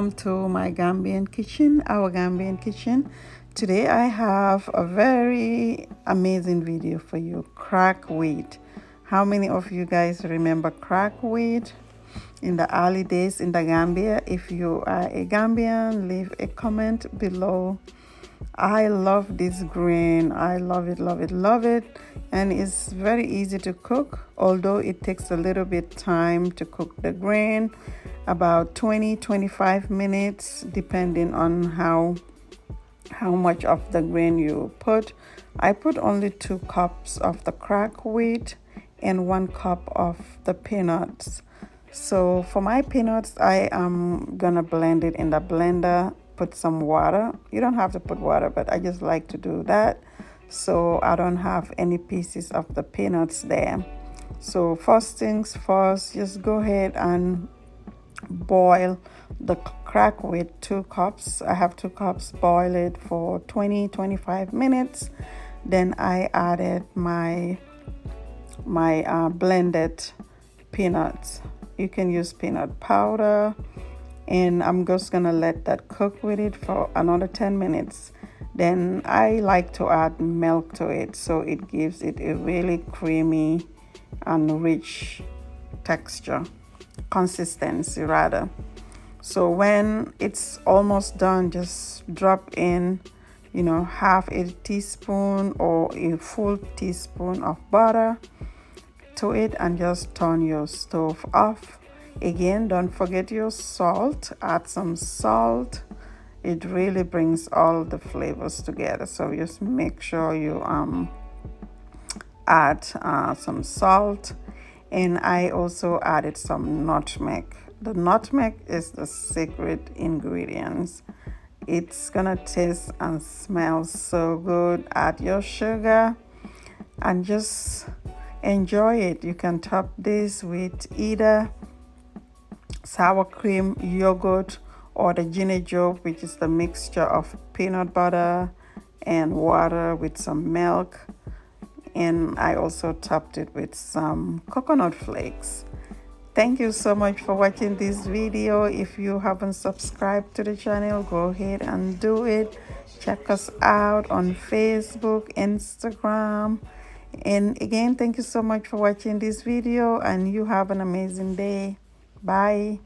welcome to my Gambian kitchen, our Gambian kitchen. Today I have a very amazing video for you, crack wheat. How many of you guys remember crack wheat in the early days in the Gambia? If you are a Gambian, leave a comment below. I love this grain. I love it, love it, love it. And it's very easy to cook, although it takes a little bit time to cook the grain, about 20-25 minutes depending on how much of the grain you put. I put only 2 cups of the crack wheat and 1 cup of the peanuts. So for my peanuts, I am gonna blend it in the blender, put some water. You don't have to put water, but I just like to do that so I don't have any pieces of the peanuts there. So first things first, just go ahead and boil the crack wheat, 2 cups. I have 2 cups. Boil it for 20-25 minutes. Then I added my blended peanuts. You can use peanut powder, and I'm just gonna let that cook with it for another 10 minutes. Then I like to add milk to it, so it gives it a really creamy and rich texture, consistency rather. So when it's almost done, just drop in, half a teaspoon or a full teaspoon of butter to it, and just turn your stove off. Again, don't forget your salt. Add some salt. It really brings all the flavors together, so just make sure you add some salt. And I also added some nutmeg. The nutmeg is the secret ingredient. It's gonna taste and smell so good. Add your sugar and just enjoy it. You can top this with either sour cream, yogurt, or the ginger, which is the mixture of peanut butter and water with some milk. And I also topped it with some coconut flakes. Thank you so much for watching this video. If you haven't subscribed to the channel, go ahead and do it. Check us out on Facebook, Instagram. And again, thank you so much for watching this video, and you have an amazing day. Bye.